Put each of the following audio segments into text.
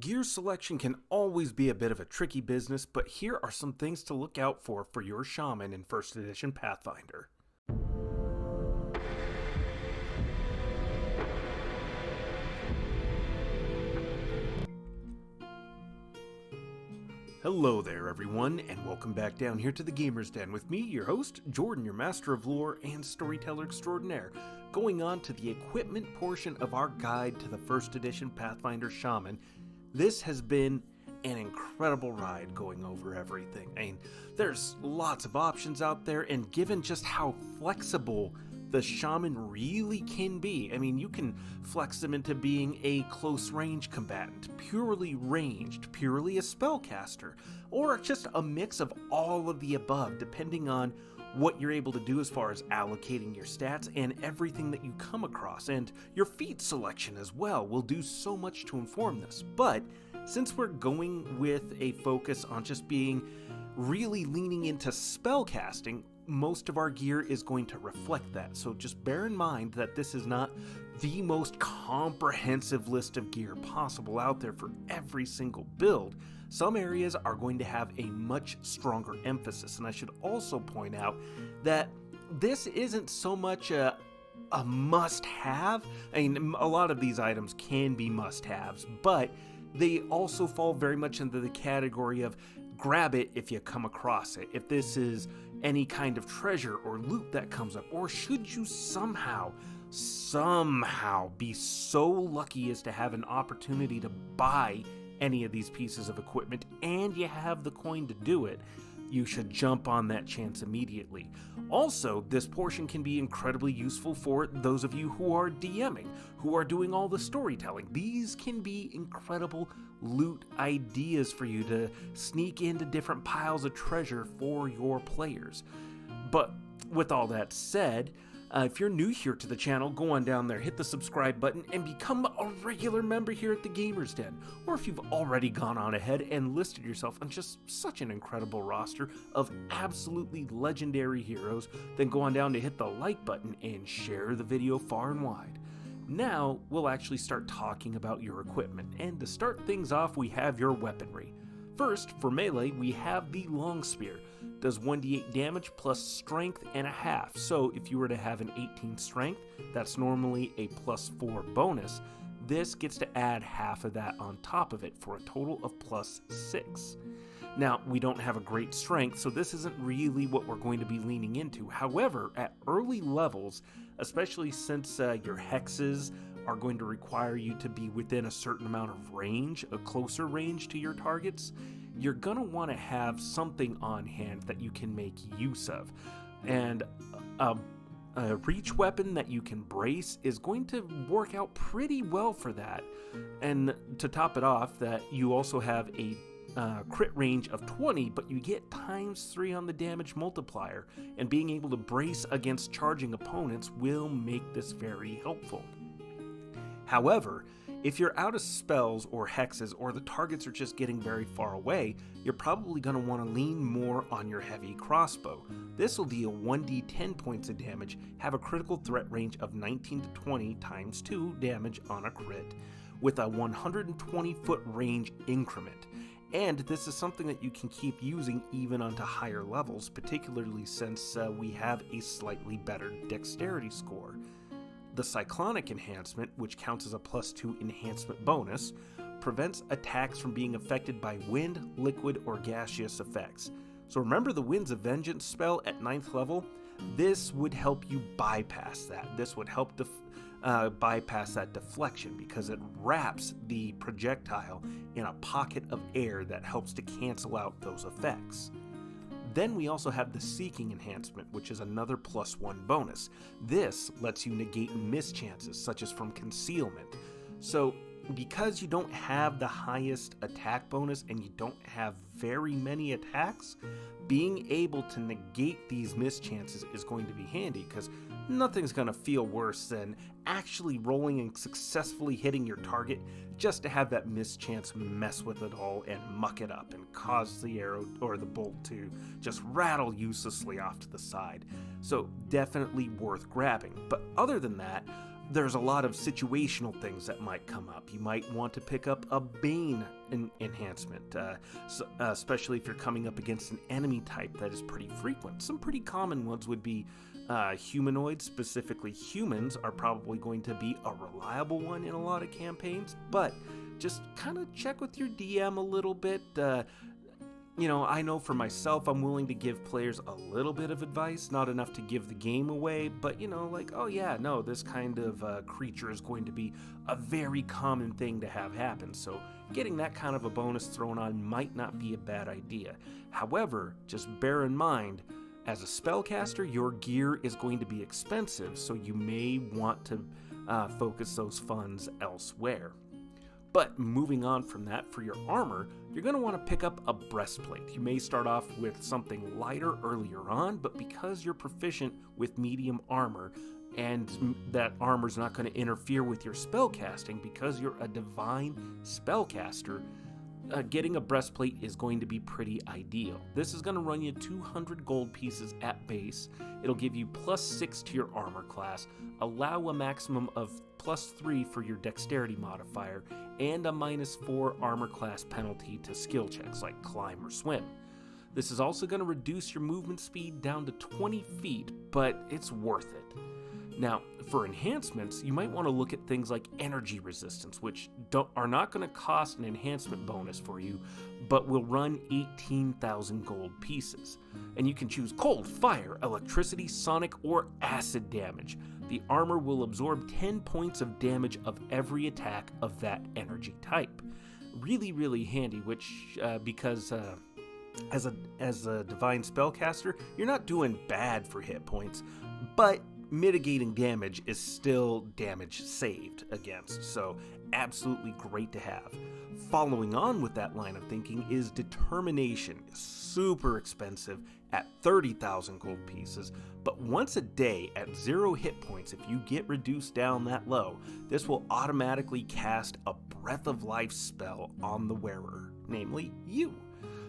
Gear selection can always be a bit of a tricky business, but here are some things to look out for your shaman in 1st edition Pathfinder. Hello there everyone, and welcome back down here to the Gamer's Den with me, your host, Jordan, your master of lore and storyteller extraordinaire, going on to the equipment portion of our guide to the 1st edition Pathfinder Shaman. This has been an incredible ride going over everything. I mean, there's lots of options out there, and given just how flexible the shaman really can be, I mean, you can flex them into being a close range combatant, purely ranged, purely a spellcaster, or just a mix of all of the above, depending on what you're able to do as far as allocating your stats and everything that you come across, and your feat selection as well will do so much to inform this. But since we're going with a focus on just being really leaning into spellcasting, most of our gear is going to reflect that. So just bear in mind that this is not the most comprehensive list of gear possible out there for every single build. Some areas are going to have a much stronger emphasis, and I should also point out that this isn't so much a must-have. I mean, a lot of these items can be must-haves, but they also fall very much into the category of grab it if you come across it. If this is any kind of treasure or loot that comes up, or should you somehow be so lucky as to have an opportunity to buy any of these pieces of equipment and you have the coin to do it, you should jump on that chance immediately. Also, this portion can be incredibly useful for those of you who are DMing, who are doing all the storytelling. These can be incredible loot ideas for you to sneak into different piles of treasure for your players. But with all that said, if you're new here to the channel, go on down there, hit the subscribe button, and become a regular member here at the Gamer's Den. Or if you've already gone on ahead and listed yourself on just such an incredible roster of absolutely legendary heroes, then go on down to hit the like button and share the video far and wide. Now, we'll actually start talking about your equipment, and to start things off, we have your weaponry. First, for melee, we have the Longspear. Does 1d8 damage plus strength and a half. So if you were to have an 18 strength, that's normally a +4 bonus. This gets to add half of that on top of it for a total of +6. Now, we don't have a great strength, so this isn't really what we're going to be leaning into. However, at early levels, especially since your hexes are going to require you to be within a certain amount of range, a closer range to your targets, you're going to want to have something on hand that you can make use of. And a reach weapon that you can brace is going to work out pretty well for that. And to top it off, that you also have a crit range of 20, but you get ×3 on the damage multiplier, and being able to brace against charging opponents will make this very helpful. However, if you're out of spells or hexes, or the targets are just getting very far away, you're probably going to want to lean more on your heavy crossbow. This will deal 1d10 points of damage, have a critical threat range of 19 to 20 ×2 damage on a crit, with a 120-foot range increment. And this is something that you can keep using even onto higher levels, particularly since we have a slightly better dexterity score. The Cyclonic enhancement, which counts as a +2 enhancement bonus, prevents attacks from being affected by wind, liquid, or gaseous effects. So remember the Winds of Vengeance spell at 9th level? This would help you bypass that. This would help bypass that deflection because it wraps the projectile in a pocket of air that helps to cancel out those effects. Then we also have the Seeking enhancement, which is another +1 bonus. This lets you negate mischances, such as from concealment. So because you don't have the highest attack bonus and you don't have very many attacks, being able to negate these mischances is going to be handy, because nothing's going to feel worse than actually rolling and successfully hitting your target just to have that mischance mess with it all and muck it up and cause the arrow or the bolt to just rattle uselessly off to the side. So definitely worth grabbing. But other than that, there's a lot of situational things that might come up. You might want to pick up a Bane enhancement, especially if you're coming up against an enemy type that is pretty frequent. Some pretty common ones would be humanoids, specifically humans, are probably going to be a reliable one in a lot of campaigns, but just kind of check with your DM a little bit. I know for myself, I'm willing to give players a little bit of advice, not enough to give the game away, but this kind of creature is going to be a very common thing to have happen, so getting that kind of a bonus thrown on might not be a bad idea. However, just bear in mind, as a spellcaster, your gear is going to be expensive, so you may want to focus those funds elsewhere. But moving on from that, for your armor, you're going to want to pick up a breastplate. You may start off with something lighter earlier on, but because you're proficient with medium armor, and that armor's not going to interfere with your spellcasting because you're a divine spellcaster, getting a breastplate is going to be pretty ideal. This is going to run you 200 gold pieces at base. It'll give you +6 to your armor class, allow a maximum of +3 for your dexterity modifier, and a -4 armor class penalty to skill checks like climb or swim. This is also going to reduce your movement speed down to 20 feet, but it's worth it. Now, for enhancements, you might want to look at things like energy resistance, which are not going to cost an enhancement bonus for you, but will run 18,000 gold pieces. And you can choose cold, fire, electricity, sonic, or acid damage. The armor will absorb 10 points of damage of every attack of that energy type. Really, really handy, because as a divine spellcaster, you're not doing bad for hit points, but mitigating damage is still damage saved against, so absolutely great to have. Following on with that line of thinking is determination. Super expensive at 30,000 gold pieces, but once a day at 0 hit points, if you get reduced down that low, this will automatically cast a Breath of Life spell on the wearer, namely you.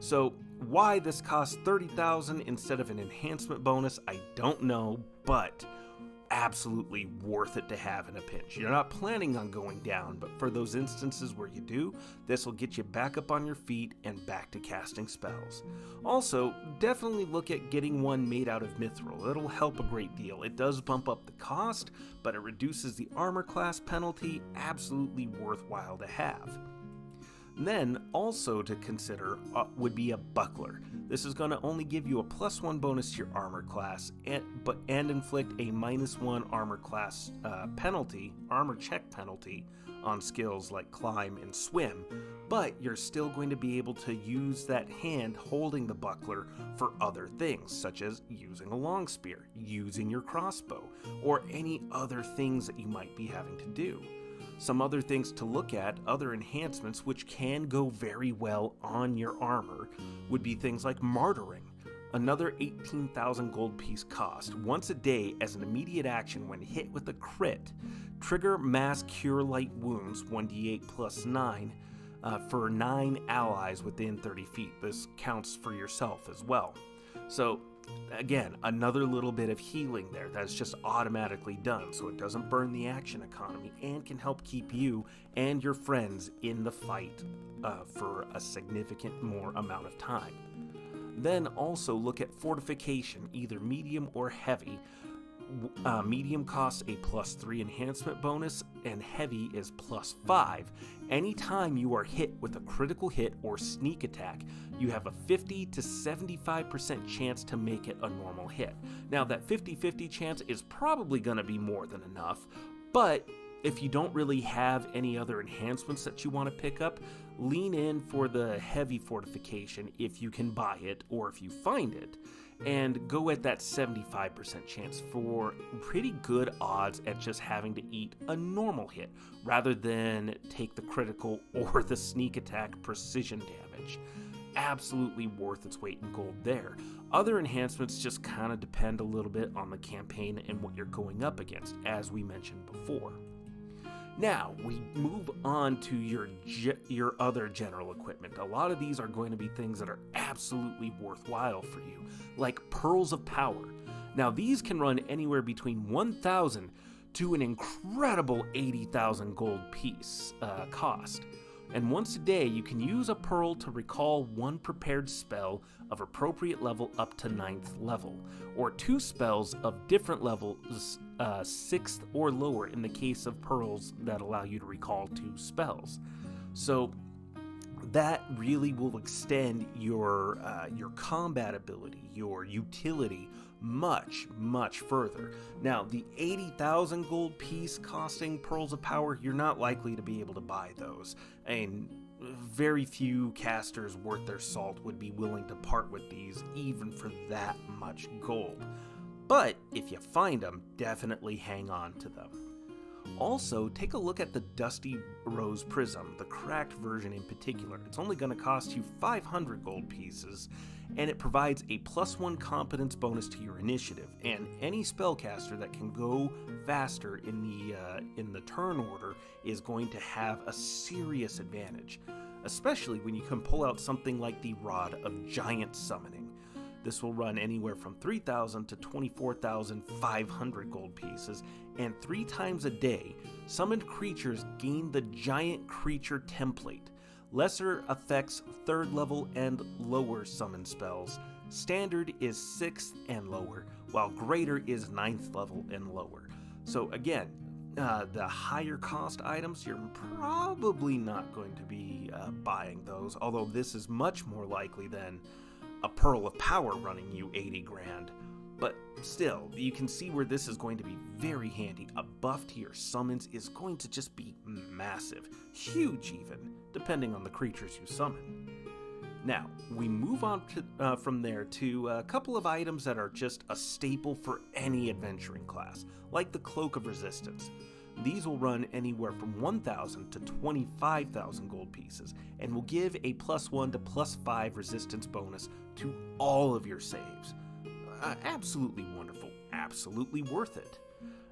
So why this costs 30,000 instead of an enhancement bonus, I don't know, but absolutely worth it to have in a pinch. You're not planning on going down, but for those instances where you do, this will get you back up on your feet and back to casting spells. Also, definitely look at getting one made out of mithril. It'll help a great deal. It does bump up the cost, but it reduces the armor class penalty. Absolutely worthwhile to have. Then, also to consider would be a buckler. This is going to only give you a +1 bonus to your armor class, and inflict a -1 armor class armor check penalty on skills like climb and swim, but you're still going to be able to use that hand holding the buckler for other things, such as using a Longspear, using your crossbow, or any other things that you might be having to do. Some other things to look at, other enhancements which can go very well on your armor, would be things like martyring. Another 18,000 gold piece cost. Once a day as an immediate action when hit with a crit, trigger mass cure light wounds 1d8 +9 for 9 allies within 30 feet. This counts for yourself as well. So again, another little bit of healing there that's just automatically done, so it doesn't burn the action economy and can help keep you and your friends in the fight for a significant more amount of time. Then also look at fortification, either medium or heavy. Medium costs a +3 enhancement bonus, and heavy is +5. Anytime you are hit with a critical hit or sneak attack, you have a 50 to 75% chance to make it a normal hit. Now that 50-50 chance is probably going to be more than enough, but if you don't really have any other enhancements that you want to pick up, lean in for the heavy fortification if you can buy it or if you find it, and go at that 75% chance for pretty good odds at just having to eat a normal hit rather than take the critical or the sneak attack precision damage. Absolutely worth its weight in gold there. Other enhancements just kind of depend a little bit on the campaign and what you're going up against, as we mentioned before. Now, we move on to your other general equipment. A lot of these are going to be things that are absolutely worthwhile for you, like Pearls of Power. Now, these can run anywhere between 1,000 to an incredible 80,000 gold piece cost. And once a day, you can use a pearl to recall one prepared spell of appropriate level up to 9th level, or 2 spells of different levels, 6th or lower in the case of pearls that allow you to recall 2 spells. So that really will extend your combat ability, your utility, much, much further. Now, the 80,000 gold piece costing Pearls of Power, you're not likely to be able to buy those. And very few casters worth their salt would be willing to part with these, even for that much gold. But if you find them, definitely hang on to them. Also, take a look at the Dusty Rose Prism, the cracked version in particular. It's only going to cost you 500 gold pieces, and it provides a +1 competence bonus to your initiative, and any spellcaster that can go faster in the turn order is going to have a serious advantage, especially when you can pull out something like the Rod of Giant Summoning. This will run anywhere from 3,000 to 24,500 gold pieces, and 3 times a day, summoned creatures gain the Giant Creature template. Lesser affects 3rd level and lower summon spells. Standard is 6th and lower, while greater is 9th level and lower. So again, the higher cost items, you're probably not going to be buying those, although this is much more likely than a Pearl of Power running you 80 grand. But still, you can see where this is going to be very handy. A buff to your summons is going to just be massive, huge even, depending on the creatures you summon. Now, we move on from there to a couple of items that are just a staple for any adventuring class, like the Cloak of Resistance. These will run anywhere from 1,000 to 25,000 gold pieces, and will give a +1 to +5 resistance bonus to all of your saves. Absolutely wonderful, absolutely worth it.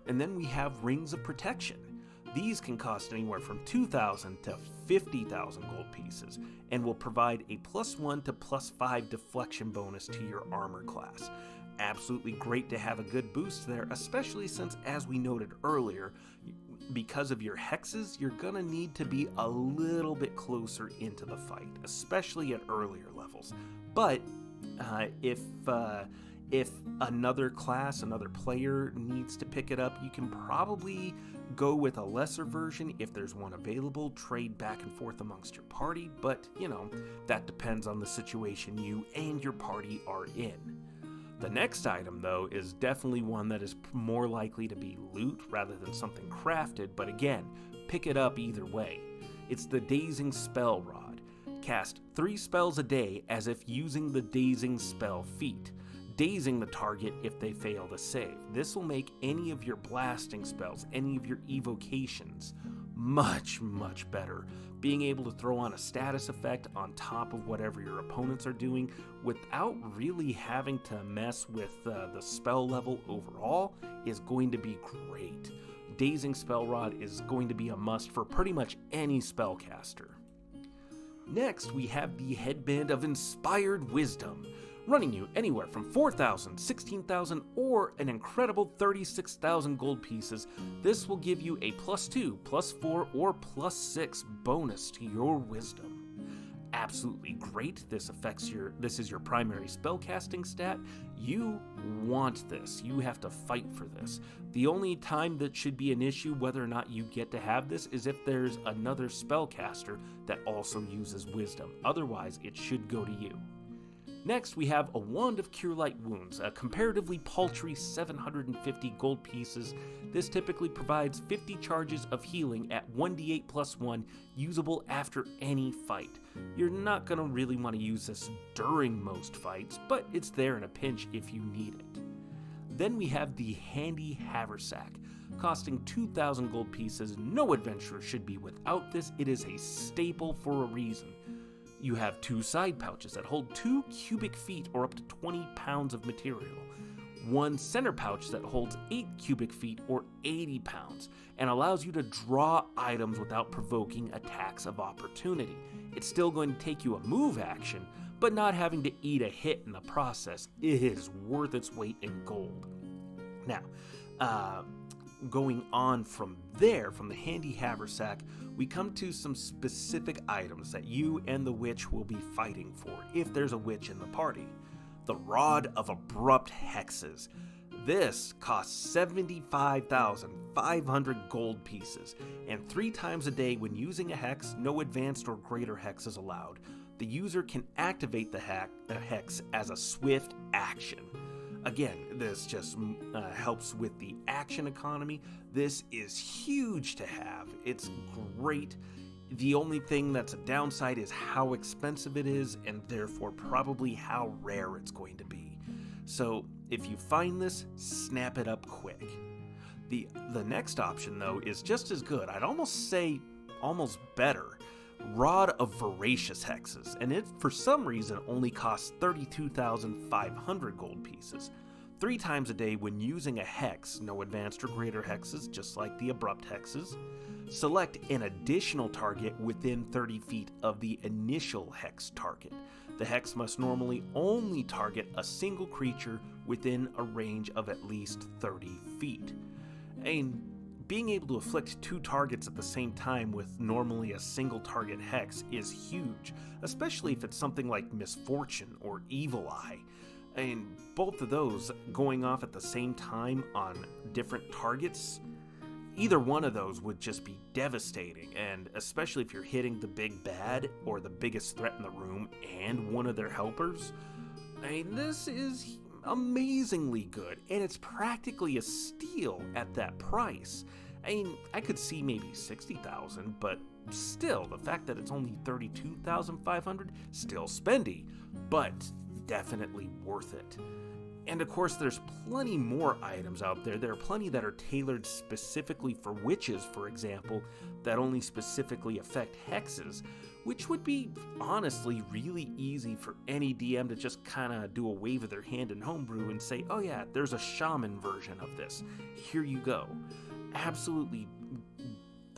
And then we have Rings of Protection. These can cost anywhere from 2,000 to 50,000 gold pieces, and will provide a +1 to +5 deflection bonus to your armor class. Absolutely great to have a good boost there, especially since, as we noted earlier, because of your hexes, you're gonna need to be a little bit closer into the fight, especially at earlier levels. But if another class, another player needs to pick it up, you can probably go with a lesser version if there's one available, trade back and forth amongst your party, but that depends on the situation you and your party are in. The next item, though, is definitely one that is more likely to be loot rather than something crafted, but again, pick it up either way. It's the Dazing Spell Rod. Cast 3 spells a day as if using the Dazing Spell feat, dazing the target if they fail to save. This will make any of your blasting spells, any of your evocations, much, much better. Being able to throw on a status effect on top of whatever your opponents are doing without really having to mess with the spell level overall is going to be great. Dazing Spell Rod is going to be a must for pretty much any spellcaster. Next, we have the Headband of Inspired Wisdom, running you anywhere from 4,000, 16,000, or an incredible 36,000 gold pieces. This will give you a +2, +4, or +6 bonus to your wisdom. Absolutely great. This is your primary spellcasting stat. You want this. You have to fight for this. The only time that should be an issue whether or not you get to have this is if there's another spellcaster that also uses wisdom. Otherwise, it should go to you. Next, we have a Wand of Cure Light Wounds, a comparatively paltry 750 gold pieces. This typically provides 50 charges of healing at 1d8 +1, usable after any fight. You're not going to really want to use this during most fights, but it's there in a pinch if you need it. Then we have the Handy Haversack, costing 2,000 gold pieces. No adventurer should be without this. It is a staple for a reason. You have 2 side pouches that hold 2 cubic feet or up to 20 pounds of material, 1 center pouch that holds 8 cubic feet or 80 pounds, and allows you to draw items without provoking attacks of opportunity. It's still going to take you a move action, but not having to eat a hit in the process is worth its weight in gold. Now, going on from there, from the handy haversack, we come to some specific items that you and the witch will be fighting for, if there's a witch in the party. The Rod of Abrupt Hexes. This costs 75,500 gold pieces, and 3 times a day when using a hex, no advanced or greater hex is allowed. The user can activate the hex as a swift action. Again, this just helps with the action economy. This is huge to have. It's great. The only thing that's a downside is how expensive it is, and therefore probably how rare it's going to be. So if you find this, snap it up quick. The next option, though, is just as good. I'd almost say almost better. Rod of Voracious Hexes, and it for some reason only costs 32,500 gold pieces. 3 times a day when using a hex, no advanced or greater hexes, just like the abrupt hexes. Select an additional target within 30 feet of the initial hex target. The hex must normally only target a single creature within a range of at least 30 feet. And being able to afflict 2 targets at the same time with normally a single target hex is huge, especially if it's something like Misfortune or Evil Eye. And both of those going off at the same time on different targets, either one of those would just be devastating, and especially if you're hitting the big bad or the biggest threat in the room and one of their helpers. I mean, this is amazingly good, and it's practically a steal at that price. I mean, I could see maybe 60,000, but still, the fact that it's only 32,500, still spendy, but definitely worth it. And of course, there's plenty more items out there. There are plenty that are tailored specifically for witches, for example, that only specifically affect hexes, which would be honestly really easy for any DM to just kind of do a wave of their hand in homebrew and say, oh yeah, there's a shaman version of this. Here you go. Absolutely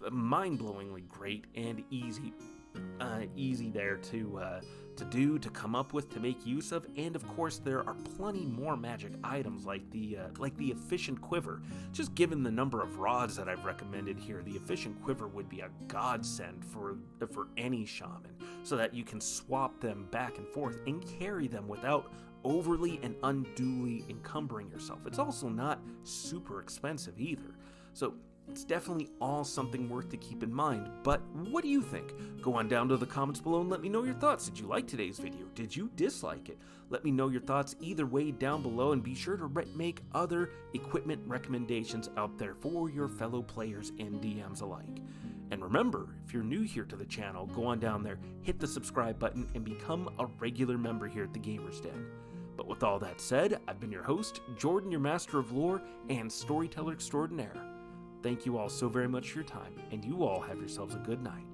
mind-blowingly great and easy there to come up with, to make use of. And of course, there are plenty more magic items like the efficient quiver. Just given the number of rods that I've recommended here, the efficient quiver would be a godsend for any shaman, so that you can swap them back and forth and carry them without overly and unduly encumbering yourself. It's also not super expensive either, so it's definitely all something worth to keep in mind. But what do you think? Go on down to the comments below and let me know your thoughts. Did you like today's video? Did you dislike it? Let me know your thoughts either way down below, and be sure to make other equipment recommendations out there for your fellow players and DMs alike. And remember, if you're new here to the channel, go on down there, hit the subscribe button, and become a regular member here at the Gamers Den. But with all that said, I've been your host, Jordan, your Master of Lore and Storyteller Extraordinaire. Thank you all so very much for your time, and you all have yourselves a good night.